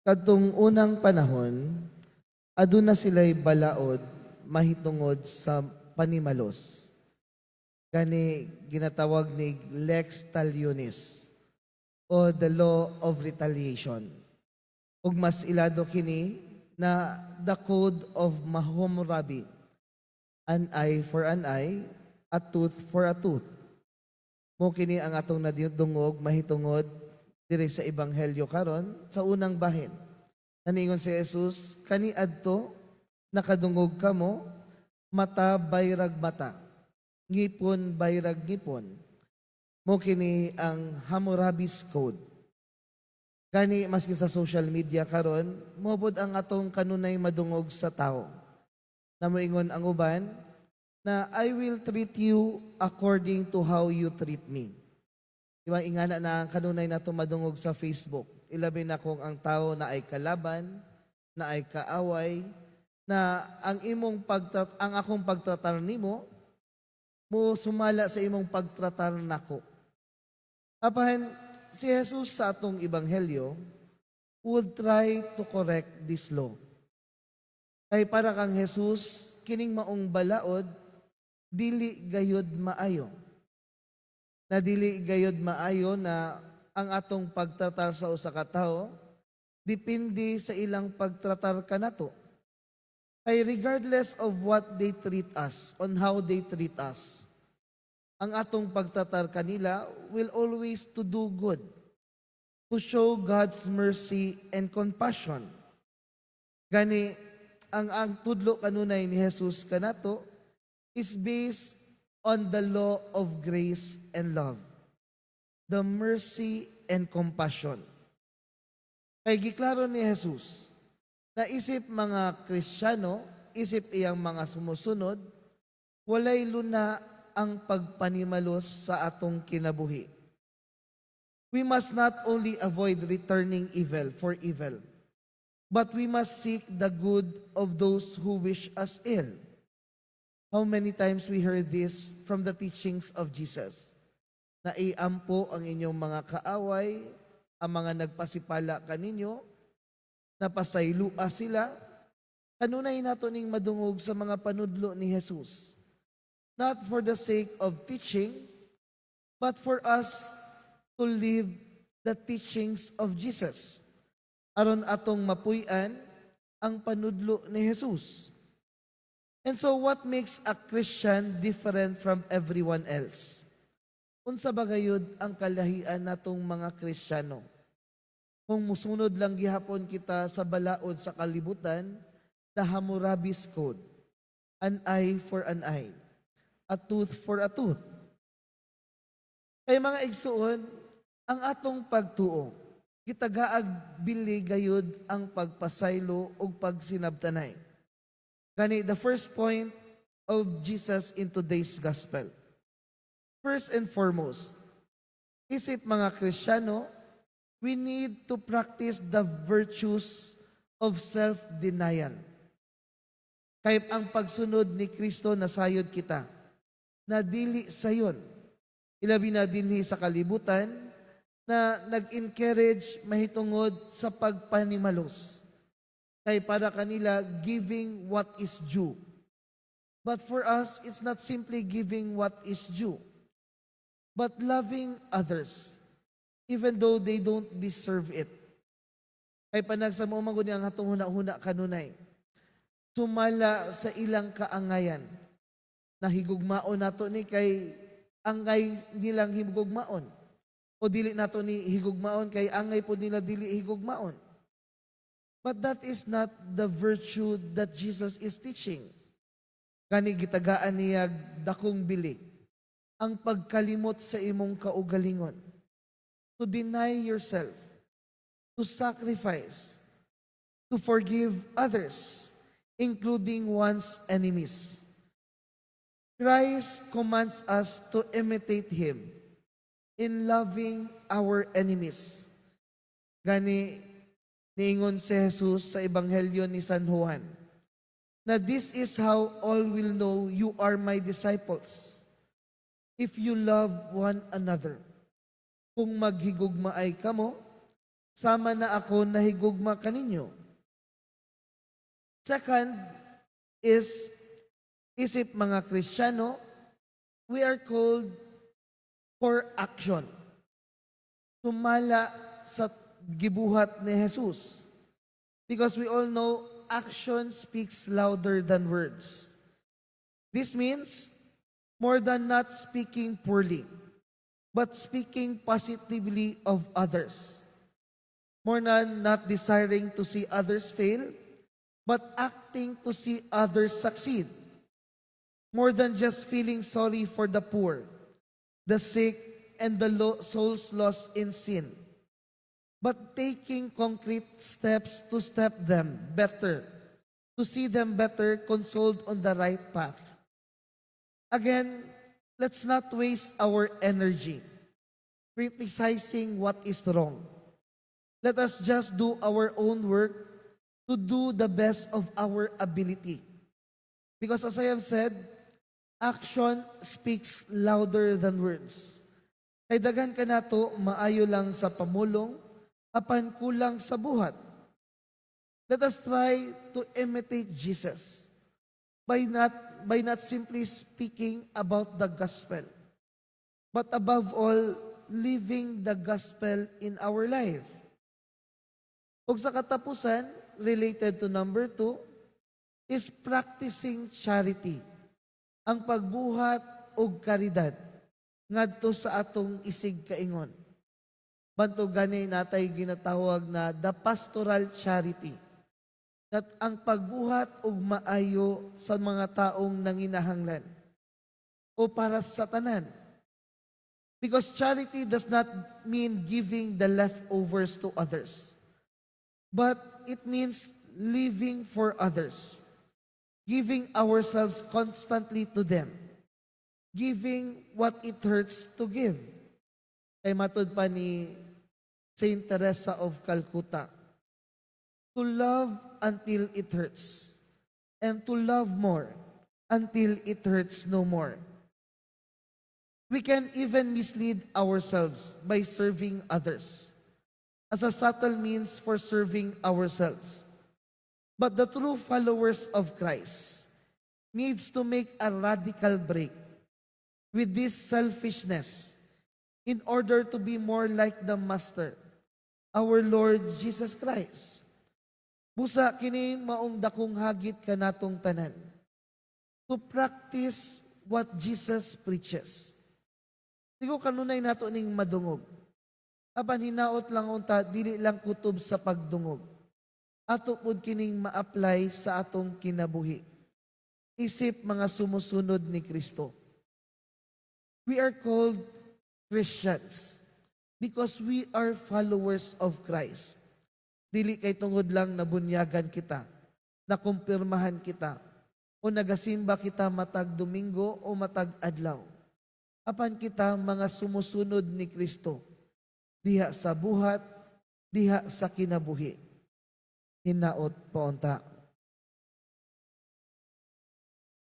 Kadtong unang panahon, aduna sila'y balaod mahitungod sa panimalos. Gani ginatawag ni Lex Talionis o the law of retaliation. Ug mas ilado kini na the code of Hammurabi, an eye for an eye, a tooth for a tooth. Mo kini ang atong nadungog mahitungod diri sa ebanghelyo karon sa unang bahin. Naningon si Jesus, kani adto nakadungog kamo, mata bayrag mata, ngipon bayrag ngipon. Mo kini ang Hammurabi's code. Kani maski sa social media karon, mobod ang atong kanunay madungog sa tao. Namoingon ang uban na I will treat you according to how you treat me. Diba, ingana na ang kanunay nato madungog sa Facebook. Ilabi na kung ang tao na ay kalaban, na ay kaaway, na ang akong pagtratar nimo mo sumala sa imong pagtratar nako. Apahan si Jesus sa atong ebanghelyo would try to correct this law. Kay para kang Jesus kining maong balaod dili gayud maayo. Na dili gayud maayo na ang atong pagtratar sa usa ka tawo depende sa ilang pagtratar kanato. Kay regardless of what they treat us, on how they treat us, ang atong pagtratar kanila will always to do good, to show God's mercy and compassion. Gani ang tudlo kanunay ni Jesus kanato is based on the law of grace and love, the mercy and compassion. Kay giklaro ni Jesus, na isip mga Kristiyano, isip iyang mga sumusunod, walay luna ang pagpanimalos sa atong kinabuhi. We must not only avoid returning evil for evil, but we must seek the good of those who wish us ill. How many times we heard this from the teachings of Jesus? Na iampo ang inyong mga kaaway, ang mga nagpasipala kaninyo, napasaylua sila. Kanunay nato ning madungog sa mga panudlo ni Jesus. Not for the sake of teaching, but for us to live the teachings of Jesus. Aron atong mapuy-an ang panudlo ni Jesus. And so what makes a Christian different from everyone else? Unsa ba gayud ang kalahian natong mga Kristiyano? Kung musunod lang gihapon kita sa balaod sa kalibutan, the Hammurabi's code, an eye for an eye, a tooth for a tooth. Kay mga igsuon, ang atong pagtuo, gitagaag bili gayud ang pagpasaylo ug pagsinabtanay. Gani, the first point of Jesus in today's gospel. First and foremost, isip mga Kristiyano, we need to practice the virtues of self-denial. Kay ang pagsunod ni Kristo nasayod kita, na dili sayon. Ilabi na dinhi sa kalibutan, na nag-encourage mahitungod sa pagpanimalos. Kay para kanila, giving what is due. But for us, it's not simply giving what is due, but loving others, even though they don't deserve it. Kay panagsamo man gud ang atong huna-huna kanunay, sumala sa ilang kaangayan, na higugmaon nato ni kay angay nilang higugmaon, o dili nato ni higugmaon kay angay po nila dili higugmaon. But that is not the virtue that Jesus is teaching. Kani gitagaan niya dakong bili, ang pagkalimot sa imong kaugalingon, to deny yourself, to sacrifice, to forgive others, including one's enemies. Christ commands us to imitate Him in loving our enemies. Gani, niingon si Jesus sa Ebanghelyo ni San Juan, na this is how all will know you are my disciples, if you love one another. Kung maghigugmaay kamo sama na ako nahigugma kaninyo. Second is, isip mga Kristiyano, we are called for action. Sumala sa gibuhat ni Jesus. Because we all know action speaks louder than words. This means more than not speaking poorly, but speaking positively of others. More than not desiring to see others fail, but acting to see others succeed. More than just feeling sorry for the poor, the sick, and the souls lost in sin, but taking concrete steps to step them better, to see them better consoled on the right path. Again, let's not waste our energy criticizing what is wrong. Let us just do our own work to do the best of our ability. Because as I have said, action speaks louder than words. Kay daghan ka nato, maayo lang sa pamulong, apan kulang sa buhat. Let us try to imitate Jesus by not simply speaking about the gospel, but above all, living the gospel in our life. Ug sa katapusan, related to number 2, is practicing charity. Ang pagbuhat og karidad ngadto sa atong isig kaingon. Bantog gani natay ginatawag na the pastoral charity. That ang pagbuhat og maayo sa mga taong nanginahanglan o para sa tanan. Because charity does not mean giving the leftovers to others, but it means living for others, giving ourselves constantly to them, giving what it hurts to give. Kay matud pa ni Saint Teresa of Calcutta, to love until it hurts, and to love more until it hurts no more. We can even mislead ourselves by serving others as a subtle means for serving ourselves. But the true followers of Christ needs to make a radical break with this selfishness in order to be more like the Master, our Lord Jesus Christ. Busa kini maong dakong hagit kanatong tanan to practice what Jesus preaches. Tigo kanunay nato ning madungog. Apan hinaot lang unta dili lang kutob sa pagdungog. Ato pod kining ma-apply sa atong kinabuhi. Isip mga sumusunod ni Kristo. We are called Christians because we are followers of Christ. Dili kay tungod lang nabunyagan kita, nakumpirmahan kita, o nagasimba kita matag Domingo o matag adlaw. Apan kita mga sumusunod ni Kristo, diha sa buhat, diha sa kinabuhi. Hinaot paunta.